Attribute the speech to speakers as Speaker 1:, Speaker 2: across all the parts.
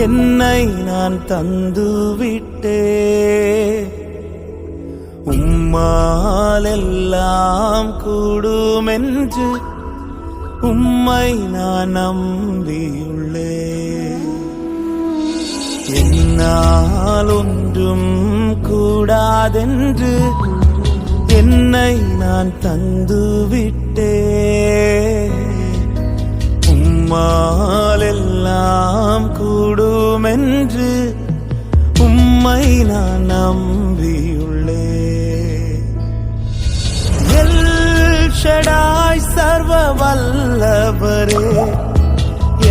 Speaker 1: என்னை நான் தந்துவிட்டேன். உம்மால் எல்லாம் கூடுமென்று உம்மை நான் நம்பியுள்ளேன். என்னால் ஒன்றும் கூடாதென்று என்னை நான் தந்துவிட்டேன். உம்மால் எல்லாம் கூடுமென்று உம்மை நான் நம்பியுள்ளேன். எல் ஷடாய் சர்வ வல்லவரே,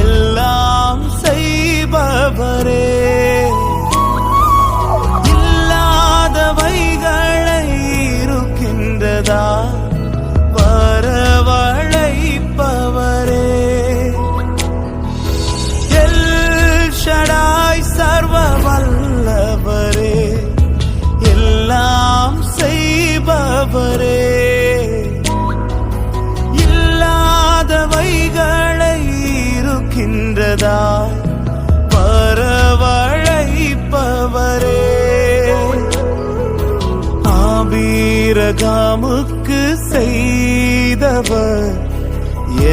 Speaker 1: எல்லாம் செய்பவரே, இல்லாதவைகளை இருக்கின்றதா வரவழைப்பவரே. எல் ஷடாய் சர்வ வல்லவரே, எல்லாம் செய்பவரே, இல்லாதவைகளை இருக்கின்றதா வரவழைப்பவரே. ஆபிரகாமுக்கு செய்தவர்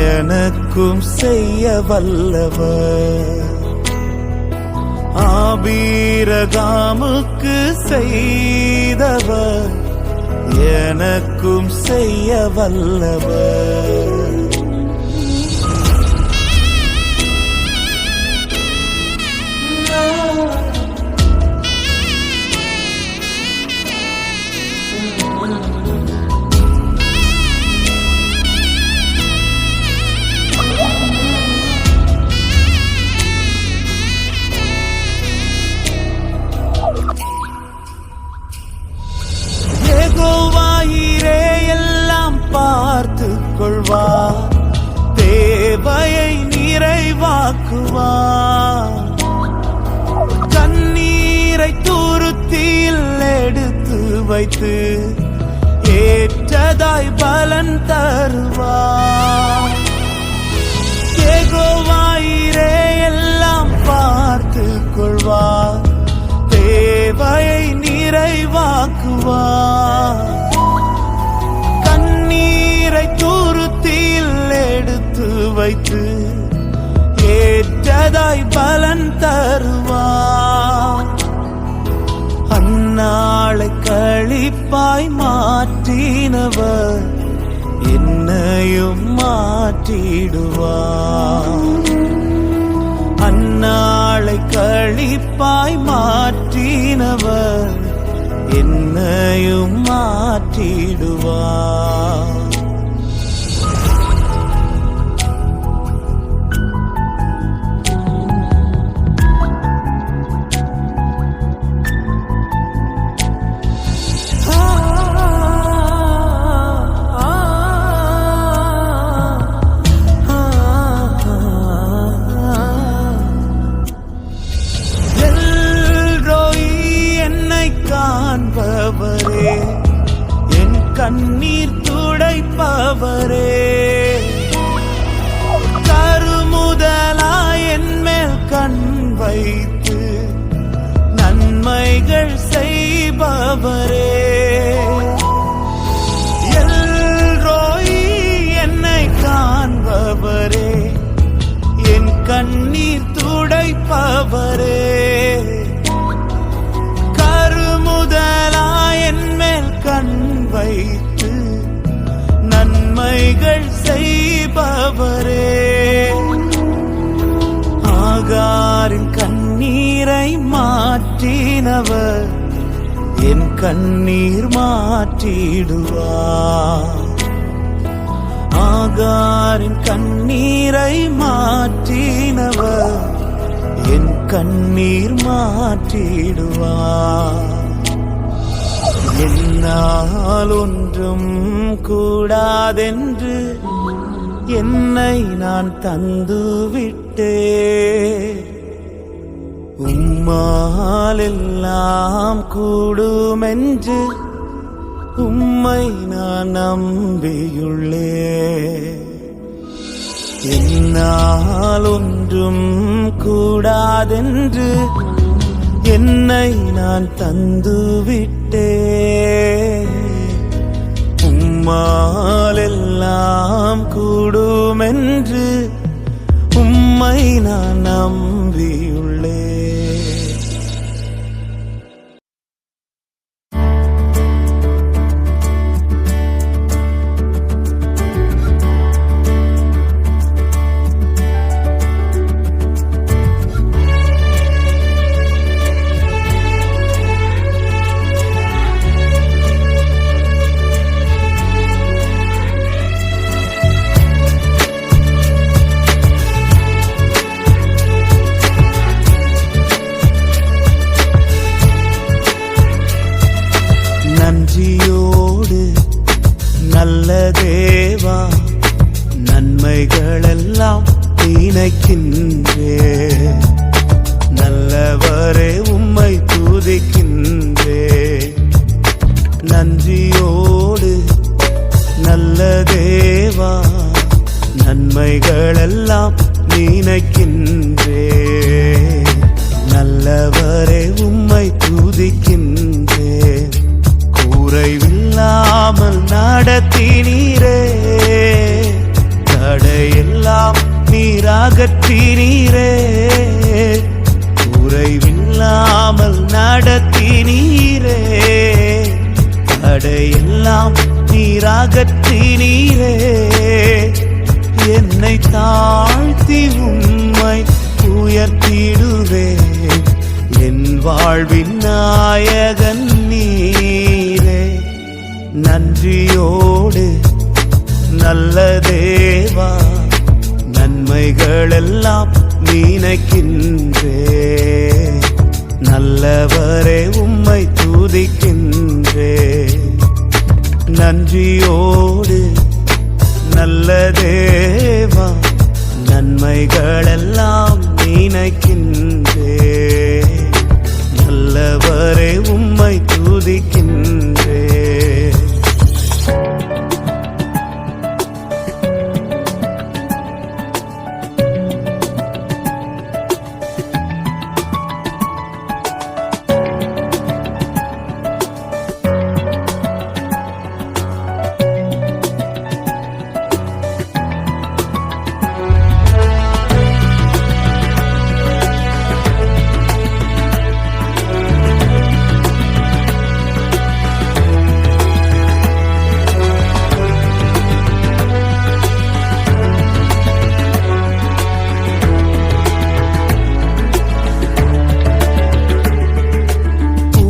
Speaker 1: எனக்கும் செய்ய வல்லவர். ஆபிரகாமுக்கு செய்தவர் எனக்கும் செய்ய வல்லவர். யெகோவாயிரே எல்லாம் பார்த்து கொள்வார், தேவையை நிறைவாக்குவார். கண்ணீரை துருத்தியில் எடுத்து வைத்து ஏற்றதாய் பலன் தருவார். யெகோவாயிரே எல்லாம் பார்த்து கொள்வார், தேவையை நிறைவாக்குவார். கண்ணீரை துருத்தியில் எடுத்து வைத்து ஏற்றதாய் பலன் தருவார். அந்நாளை களிப்பாய் மாற்றினவர் என்னையும் மாற்றிடுவார். அந்நாளை களிப்பாய் மாற்றினவர் என்னையும் மாற்றிடுவார். காண்பவரே, என் கண்ணீர் துடைப்பவரே, கருமுதலாய் என் மேல் கண் வைத்து நன்மைகள் செய்பவரே. எல்ரோயி என்னை காண்பவரே, என் கண்ணீர் துடைப்பவரே, முதலாயன் மேல் கண் வைத்து நன்மைகள் செய்பவரே. ஆகாரின் கண்ணீரை மாற்றினவர் என் கண்ணீர் மாற்றிடுவார். ஆகாரின் கண்ணீரை மாற்றினவர் என் கண்ணீர் மாற்றிடுவார். என்னால் ஒன்றும் கூடாதென்று என்னை நான் தந்துவிட்டேன். உம்மால் எல்லாம் கூடுமென்று உம்மை நான் நம்பியுள்ளேன். என்னால் ஒன்றும் ஒன்றும் கூடாதென்று என்னை நான் தந்துவிட்டேன். உம்மால் எல்லாம் கூடுமென்று உம்மை நான் நம்பியுள்ளேன். நன்றியோடு நல்ல தேவா நன்மைகளெல்லாம் நினைக்கின்றேன். நல்லவரே உம்மை துதிக்கின்றேன். நன்றியோடு நல்ல தேவா நன்மைகளெல்லாம் நினைக்கின்றேன். நல்லவரே உம்மை துதிக்கின்றேன். குறைவில்லாமல் நடத்தினீரே, தடையெல்லாம் நீராகற்றினீரே. குறைவில்லாமல் நடத்தினீரே, தடையெல்லாம் நீராகற்றினீரே. என்னை தாழ்த்தி உம்மை உயர்த்திடுவேன். என் வாழ்வின் நாயகன் நீரே. நன்றியோடு நல்ல தேவா நன்மைகளெல்லாம் நினைக்கின்றேன். நல்லவரே உம்மை துதிக்கின்றேன். நன்றியோடு நல்ல தேவா நன்மைகளெல்லாம் நினைக்கின்றேன். நல்லவரே உம்மை துதிக்கின்றேன்.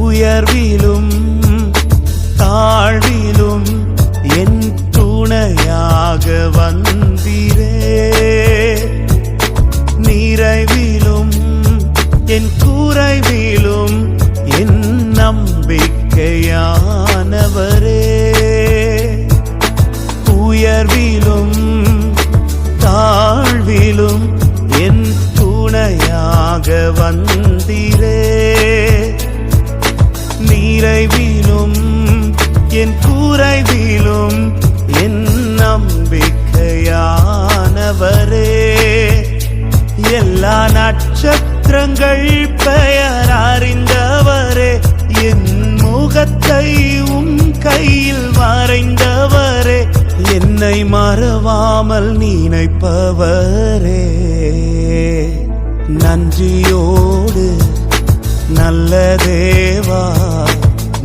Speaker 1: உயர்விலும் தாழ்விலும் என் துணையாக வந்தீரே. நிறைவிலும் என் குறைவிலும் என் நம்பிக்கையானவரே. உயர்விலும் தாழ்விலும் என் துணையாக வந்தீரே. நிறைவிலும் என் குறைவிலும் என் நம்பிக்கையானவரே. எல்லா நட்சத்திரங்கள் பெயர் அறிந்தவரே. என் முகத்தை உம் கையில் வரைந்தவரே. என்னை மறவாமல் நினைப்பவரே. நன்றியோடு நல்ல தேவா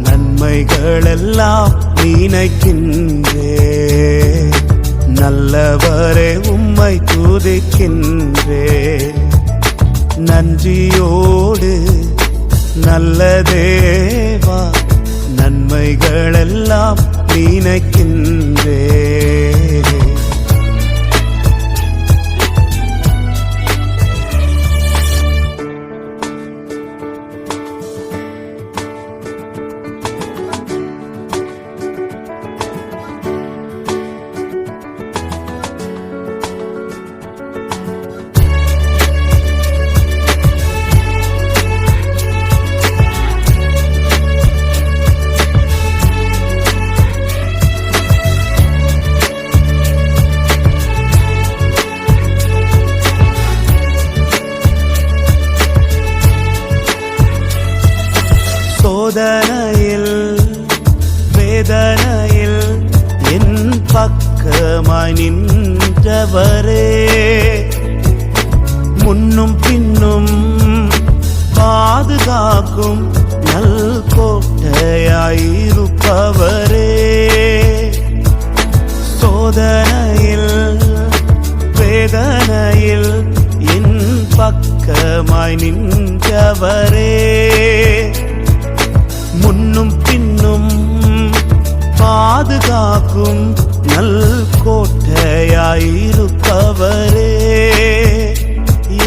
Speaker 1: நன்மைகளெல்லாம் நினைக்கின்றேன். நல்லவரே உம்மை துதிக்கின்றேன். நன்றியோடு நல்ல தேவா நன்மைகளெல்லாம் நினைக்கின்றேன். சோதனையில் வேதனையில் என் பக்கமாய் நின்றவரே, முன்னும் பின்னும் பாதுகாக்கும் நல் கோட்டையாயிருப்பவரே, சோதனையில் வேதனையில் என் பக்கமாய் நின்றவரே, முன்னும் பின்னும் பாதுகாக்கும் நல் கோட்டையாயிருப்பவரே,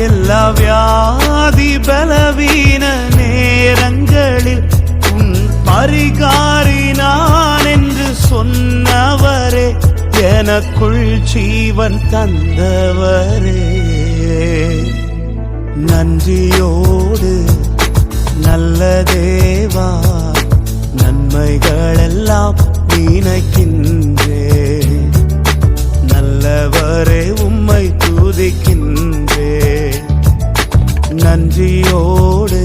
Speaker 1: எல்லா வியாதி பலவீன நேரங்களில் உன் பரிகாரி நான் என்று சொன்னவரே, எனக்குள் ஜீவன் தந்தவரே, நன்றியோடு நல்ல தேவா நன்மைகளெல்லாம் நினைக்கின்றே, நல்லவரே உம்மை துதிக்கின்றே, நன்றியோடு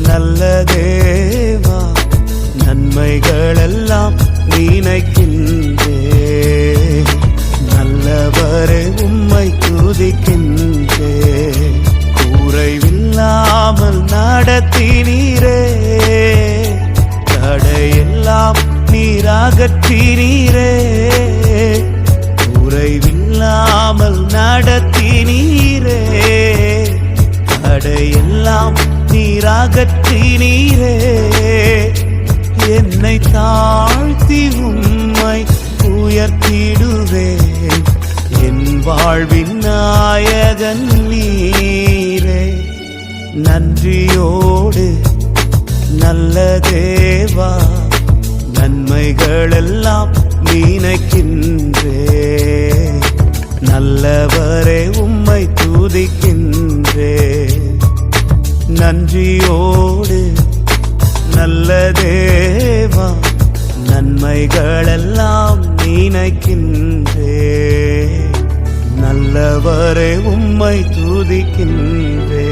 Speaker 1: நல்ல தேவா நன்மைகளெல்லாம் நினைக்கின்றே, நல்லவரே உம்மை துதிக்கின்றே, குறைவில்லாமல் நடத்தினீரே, தடையெல்லாம் நீராகற்றினீரே, குறைவில்லாமல் நடத்தினீரே, தடையெல்லாம் நீராகற்றினீரே, என்னை தாழ்த்தி உம்மை உயர்த்திடுவேன், என் வாழ்வின் நாயகன் நீரே, நன்றியோடு நல்ல தேவா நன்மைகளெல்லாம் நினைக்கின்றே, நல்லவரே உம்மை துதிக்கின்றே, நன்றியோடு நல்ல தேவா நன்மைகளெல்லாம் நினைக்கின்றே, நல்லவரே உம்மை துதிக்கின்றே.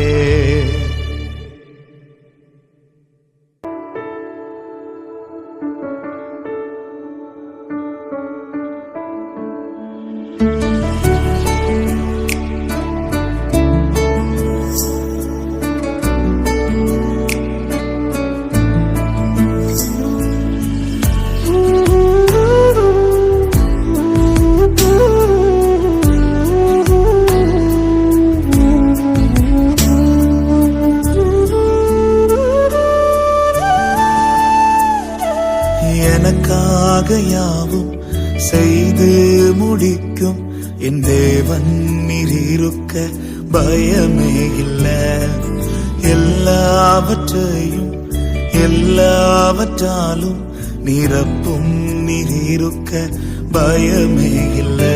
Speaker 1: எனக்காக யாவும் செய்து முடிக்கும் என் தேவன் நீர் இருக்க பயமே இல்லை, எல்லாவற்றையும் எல்லாவற்றாலும் நிரப்பும் நீர் இருக்க பயமே இல்லை,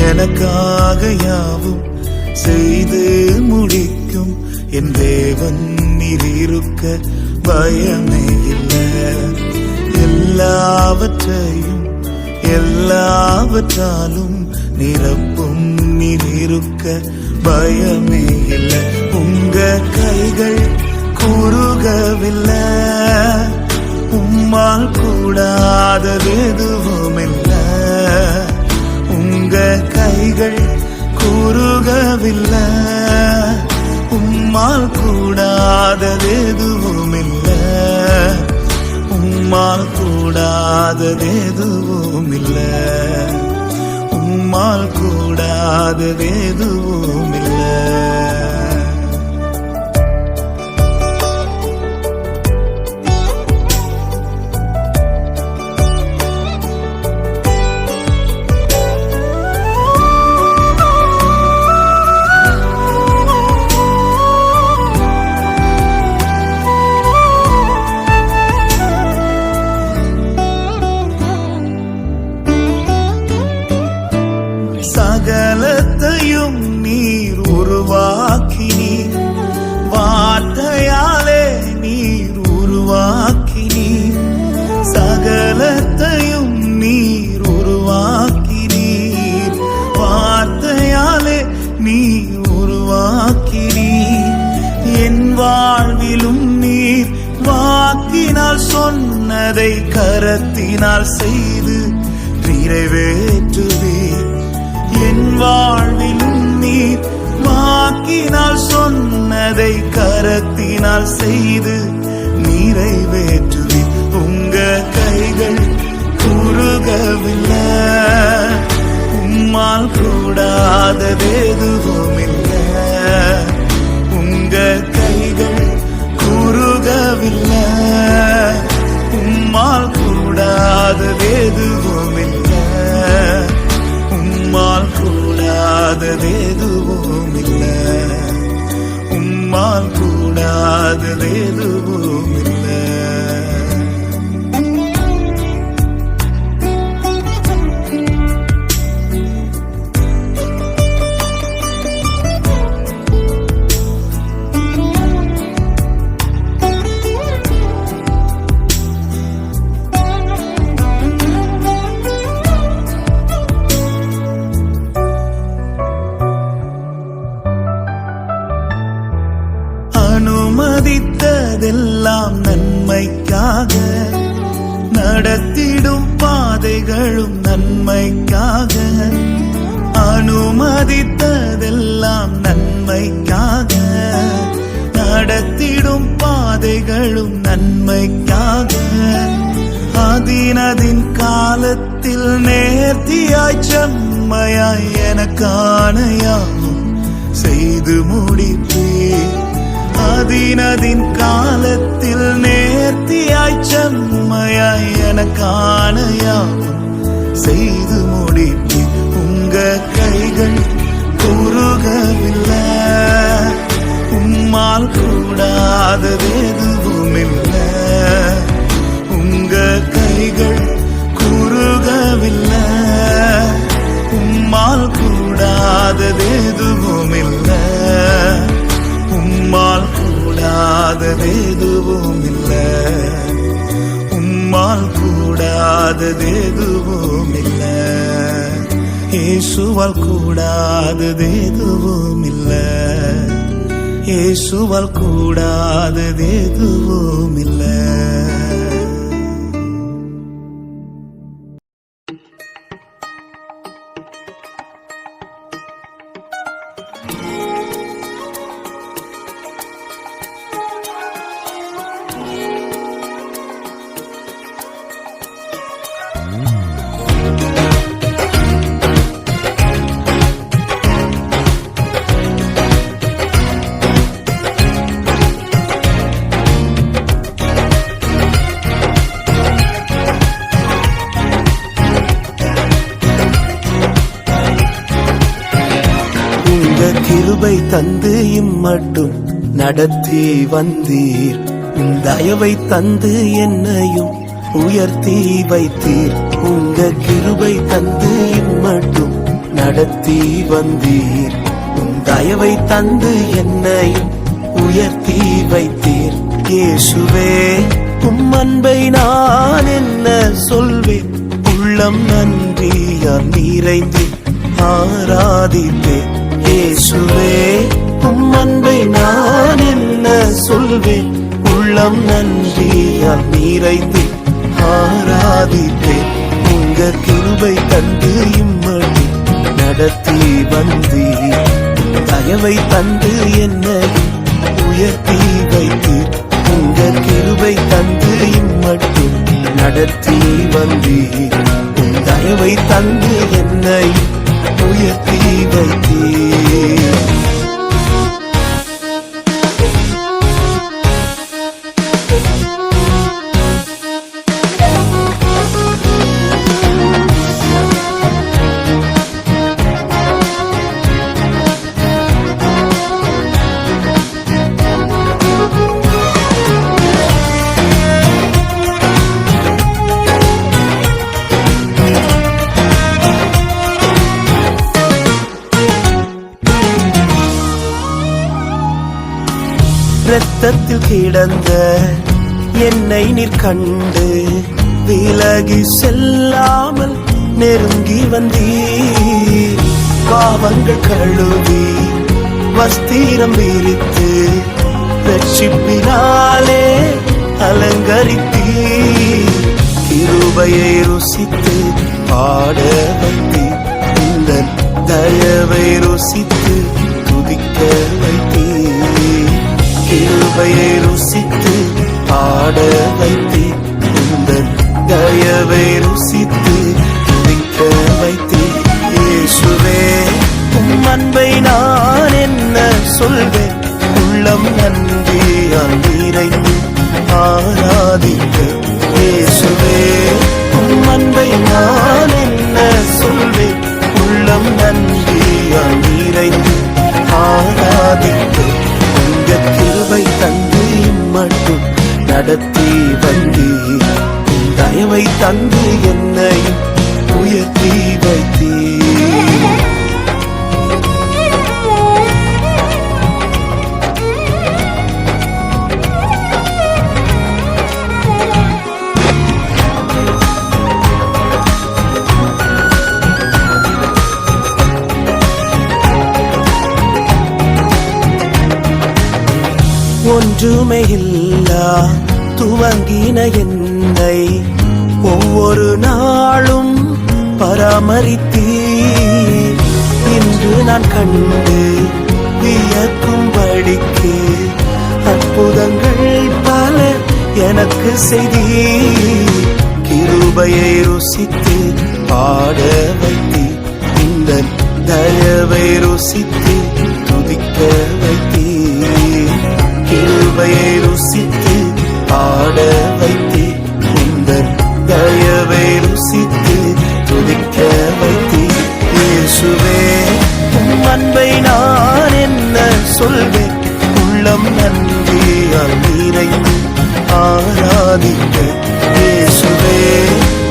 Speaker 1: எனக்காக யாவும் செய்து முடிக்கும் என் தேவன் நீர் இருக்க பயமே இல்லை, எல்லாவற்றையும் எல்லாவற்றாலும் நிரப்பும் நீர் இருக்க பயமே இல்லை, உங்க கைகள் குறுகவில்லை, உம்மால் கூடாதது எதுவும் இல்லை, உங்க கைகள் குறுகவில்லை, உம்மால் கூடாதது எதுவும் இல்லை, உம்மால் கூடாதது எதுவும் இல்லை, உம்மால் கூடாதது எதுவும் இல்லை. சகலத்தையும் நீ வாக்கினால் சொன்னதை கரத்தினால் செய்து நிறைவேற்றுவீர். என் வாழ்வில் நீர் வாக்கினால் சொன்னதை கரத்தினால் செய்து நிறைவேற்றுவீர். உங்க கைகள் குறுகவில்லை, உம்மால் கூடாததெதுவும் இல்லை. உங்க கைகள் குறுகவில்லை, உம்மால் கூடாததெதுவும் இல்லை. உம்மால் கூடாததெதுவும் இல்லை. உம்மால் கூடாததெதுவும் இல்லை. அனுமதித்ததெல்லாம் நன்மைக்காக, நடத்திடும் பாதைகளும் நன்மைக்காக. அனுமதித்ததெல்லாம் நன்மைக்காக, நடத்திடும் பாதைகளும் நன்மைக்காக. அதினதின் காலத்தில் நேர்த்தியாய் செம்மையாய் எனக்கான யாவும் செய்து முடிப்பேன். அதினதின் காலத்தில் நேர்த்தியாய் செம்மையாய் எனக்கான யாவும் செய்து முடிப்பேன். உங்க கைகள் குறுகவில்லை, உம்மால் கூடாததெதுவும் இல்லை. உங்க கைகள் குறுகவில்லை, உம்மால் கூடாததெதுவும் இல்லை. உம்மால் கூடாததெதுவும் இல்லை. உம்மால் கூடாததெதுவும் இல்லை. இயேசுவால் கூடாததெதுவும் இல்லை. இயேசுவால் கூடாததெதுவும் இல்லை. கிருபை தந்து இம்மட்டும் நடத்தி வந்தீர். தயவை தந்து என்னையும் உயர்த்தி வைத்தீர். உங்க கிருபை தந்து இம்மட்டும் நடத்தி வந்தீர். தயவை தந்து என்னையும் உயர்த்தி வைத்தீர். இயேசுவே, உம் அன்பை நான் என்ன சொல்வேன்? உள்ளம் நன்றியால் நிறைந்து ஆராதிப்பேன். இயேசுவே, உம் அன்பை நான் என்ன சொல்வேன்? உள்ளம் நன்றியால் நிறைந்து ஆராதிப்பேன். உங்க கிருபை தந்து இம்மடி நடத்தி வந்தீர். தயவை தந்து என்னை உயர்த்தி வைத்தீர். உங்க கிருபை தந்து இம்மட்டும் நடத்தி வந்தீர். தயவை தந்து என்னை உயர்த்தி வைத்தீர். இரத்தத்தில் கிடந்த என்னை நீர் கண்டு விலகி செல்லாமல் நெருங்கி வந்தீர். பாவங்கள் கழுவி வஸ்திரம் விரித்து ரட்சிப்பினாலே அலங்கரித்தீர். கிருபையை ருசித்து பாட வைத்தீர். இந்த தயவை ருசித்து துதிக்க வைத்தீர். கிருபையை ருசித்து பாட வைத்தீர். இந்த தயவை ருசித்து துதிக்க வைத்தீர். இயேசுவே, உம் அன்பை நான் என்ன சொல்வேன்? உள்ளம் நன்றியால் நிறைந்து ஆராதிக்க. இயேசுவே, உம் அன்பை நான் என்ன சொல்வேன்? உள்ளம் நன்றியால் நிறைந்து ஆராதிக்க. உங்க கிருபை தந்து மட்டும் நடத்தி வந்தீர். தயவை தந்து என்னையும் உயர்த்தி வைத்தீர். ஒன்றுமே இல்லா துவங்கின என்னை ஒவ்வொரு நாளும் பராமரித்தீர். இன்று நான் கண்டு வியக்கும்படிக்கு அற்புதங்கள் பல எனக்கு செய்தீர். கிருபையை ருசித்து பாட வைத்தீர். இந்த தயவை ருசித்து துதிக்க வைத்தீர். கிருபையை ருசித்து பாட வைத்தீர். இந்த தயவை ருசித்து துதிக்க வைத்தீர். இயேசுவே, உம் அன்பை நான் என்ன சொல்வேன்? உள்ளம் நன்றியால் நிறைந்து ஆராதிக்க. இயேசுவே,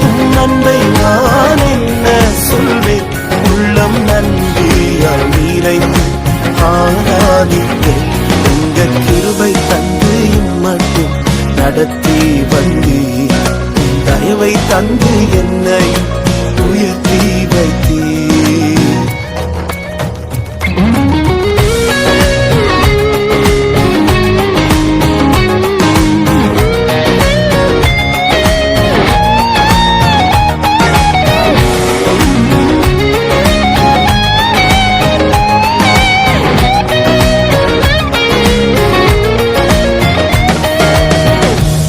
Speaker 1: உம் அன்பை நான் என்ன சொல்வேன்? உள்ளம் நன்றியால் நிறைந்து ஆராதிக்க. உங்க கிருபை தந்து மட்டும் நடத்தி வந்தீர். தயவை தந்து என்னை உயர்த்தி வைத்தீர்.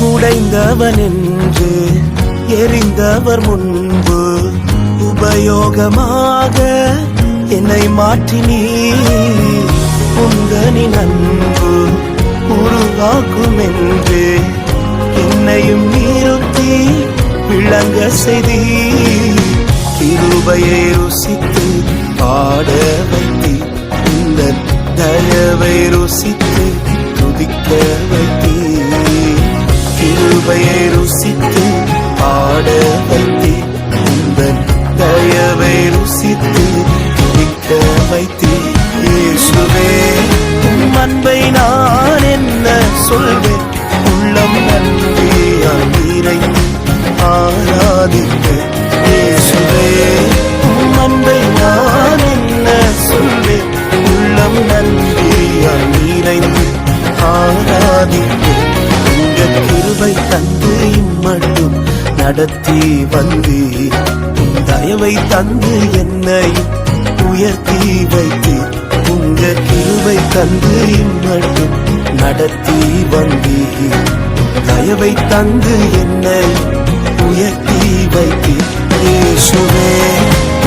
Speaker 1: உடைந்தவன் என்று எரிந்தவர் முன்பு உபயோகமாக என்னை மாற்றினீர். உந்தனின் அன்பு உருவாக்கும் என்று என்னையும் நிறுத்தி விளங்க செய்தீர். கிருபையை ருசித்து பாட வைத்தீர். இந்த தயவை ருசித்து துதிக்க வைத்தீர். கிருபையை ருசித்து பாட வைத்தீர். இந்த தயவை ருசித்து துதிக்க வைத்தீர். இயேசுவே, உம் அன்பை நான் என்ன சொல்வேன்? உள்ளம் நன்றியால் நிறைந்து ஆராதிக்க. இயேசுவே, உம் அன்பை நான் என்ன சொல்வேன்? உள்ளம் நன்றியால் நிறைந்து ஆராதிக்க. உங்க கிருபை தந்து மட்டும் நடத்தி வந்தீர். தயவை தந்து என்னை உயர்த்தி வைத்தீர். உங்க கிருபை தந்து மட்டும் நடத்தி வந்தீர். தயவை தந்து என்னை உயர்த்தி வைத்தீர். இயேசுவே,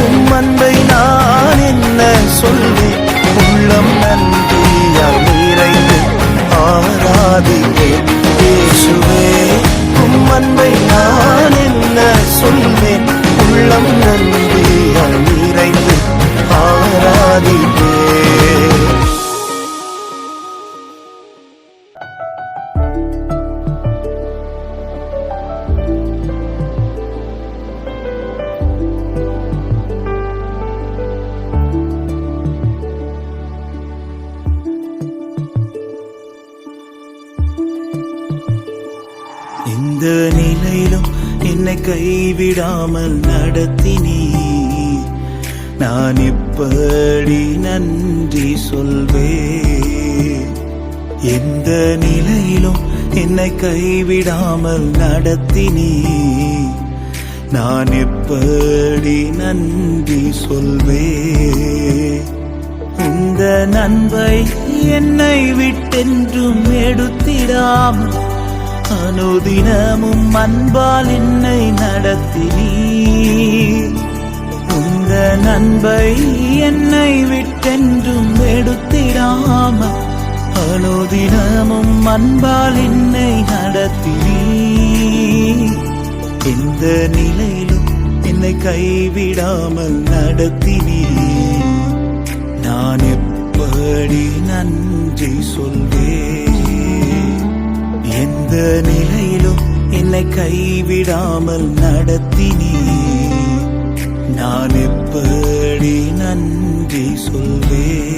Speaker 1: உம் அன்பை நான் என்ன சொல்வேன்? உள்ளம் நன்றியால் நிறைந்து ஆராதிப்பேன். இயேசுவே, உம் அன்பை நான் என்ன சொல்வேன்? உள்ளம் நன்றியால் நிறைந்து ஆராதிப்பேன். இந்த நிலையிலும் என்னை கைவிடாமல் நடத்தினீர். நான் எப்படி நன்றி சொல்வேன்? எந்த நிலையிலும் என்னை கைவிடாமல் நடத்தினீ, நான் எப்படி நன்றி சொல்வேன்? இந்த நன்மை என்னை விட்டென்றும் எடுத்திடாமல் அனுதினமும் அன்பால் என்னை நடத்தினீ. இந்த நன்மை என்னை விட்டென்றும் எடுத்திடாமல் அனுதினமும் அன்பால் என்னை நடத்தினீ. இந்த நிலையிலும் என்னை கைவிடாமல் நடத்தினீ, நான் எப்படி நன்றி சொல்வேன்? எந்த நிலையிலும் என்னை கைவிடாமல் நடத்தினீ, நான் எப்படி நன்றி சொல்வேன்?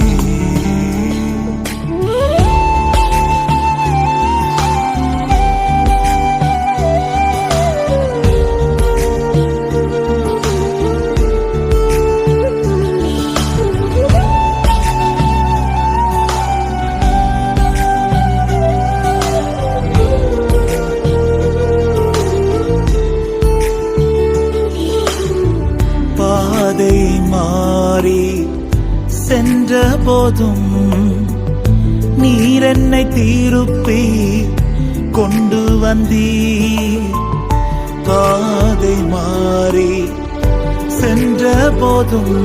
Speaker 1: பாதை மாறி சென்ற போதும் நீர் என்னை திருப்பி கொண்டு வந்தீர். பாதை மாறி சென்ற போதும்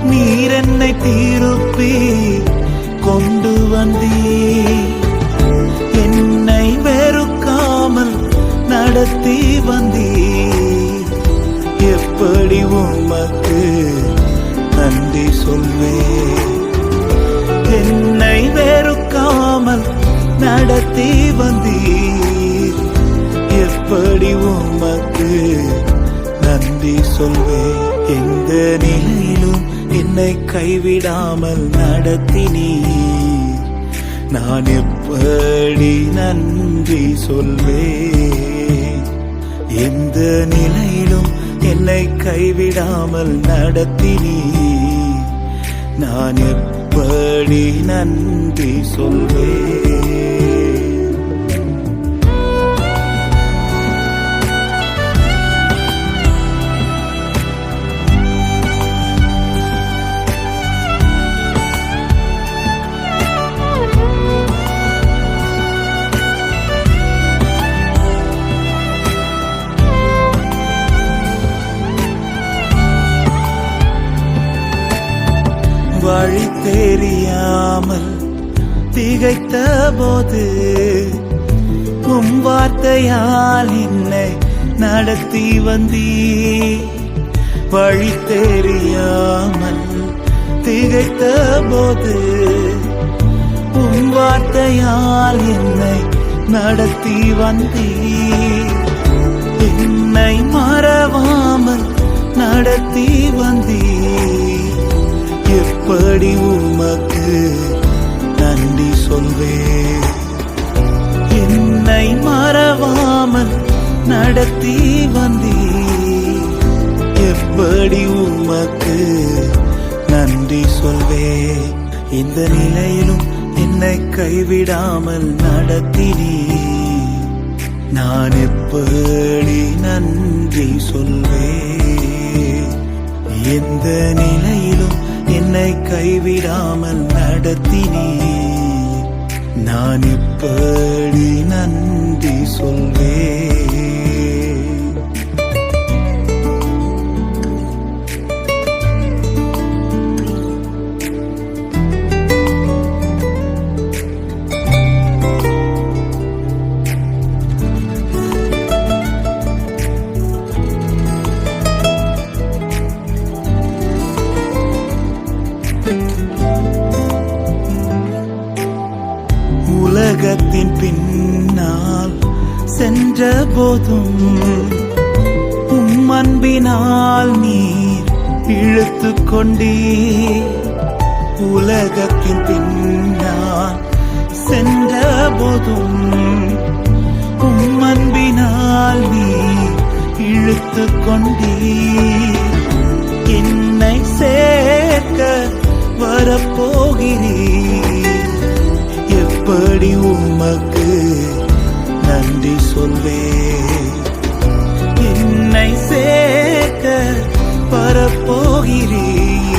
Speaker 1: நீர் என்னை திருப்பி கொண்டு வந்தீர். என்னை வெறுக்காமல் நடத்தி வந்தீர், எப்படி உமக்கு நன்றி சொல்வேன்? என்னை வெறுக்காமல் நடத்தி வந்தீர், எப்படி உமக்கு நன்றி சொல்வேன்? எந்த நிலையிலும் என்னை கைவிடாமல் நடத்தினீர், நான் எப்படி நன்றி சொல்வேன்? எந்த நிலையிலும் என்னை கைவிடாமல் நடத்தினீர், நான் எப்படி நன்றி சொல்வேன்? வழி தெரியாமல் திகைத்த போது உம் வார்த்தையால் என்னை நடத்தி வந்தீர். வழி தெரியாமல் திகைத்த போது உம் வார்த்தையால் என்னை நடத்தி வந்தீர். என்னை மறவாமல் நடத்தி வந்தீர், எப்படி உமக்கு நன்றி சொல்வேன்? என்னை மறவாமல் நடத்தி வந்தீர், எப்படி உமக்கு நன்றி சொல்வேன்? இந்த நிலையிலும் என்னை கைவிடாமல் நடத்தினீர், நான் எப்படி நன்றி சொல்வேன்? எந்த நிலையிலும் என்னை கைவிடாமல் நடத்தினீர், நான் எப்படி நன்றி சொல்வேன்? உலகத்தின் பின்னால் சென்ற போதும் உம் அன்பினால் நீர் இழுத்து கொண்டீர். உலகத்தின் பின்னால் சென்ற போதும் உம் அன்பினால் நீர் இழுத்து கொண்டீர். என்னை சேர்க்க வரப்போகிறீர், எப்படி உமக்கு நன்றி சொல்வேன். என்னை சேர்க்க வரப்போகிறீர்,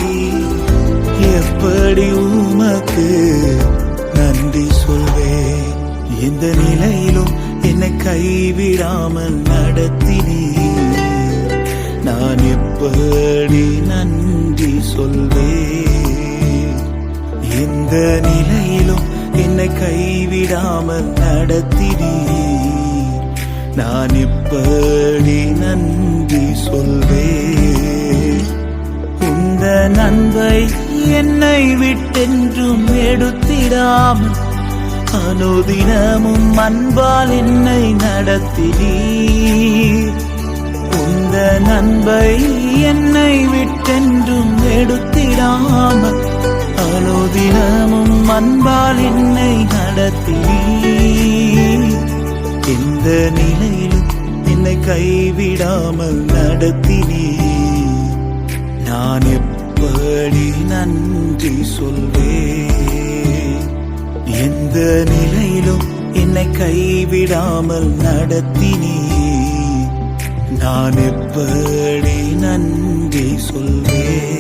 Speaker 1: எப்படி உமக்கு நன்றி சொல்வேன். எந்த நிலையிலும் என்னை கைவிடாமல் நடத்தினீர், நான் எப்படி நன்றி சொல்வேன். எந்த நிலையிலும் என்னை கைவிடாமல் நடத்தினீர், நான் எப்படி நன்றி சொல்வேன். உந்த நன்மை என்னை விட்டென்றும் எடுத்திடாமல் அனுதினமும் அன்பால் என்னை நடத்தினீர். உந்த நன்மை என்னை விட்டென்றும் எடுத்திடாமல் அனுதினமும் அன்பால் என்னை நடத்தினீர். எந்த நிலையிலும் என்னை கைவிடாமல் நடத்தினீர், நான் எப்படி நன்றி சொல்வேன். எந்த நிலையிலும் என்னை கைவிடாமல் நடத்தினீர், நான் எப்படி நன்றி சொல்வேன்.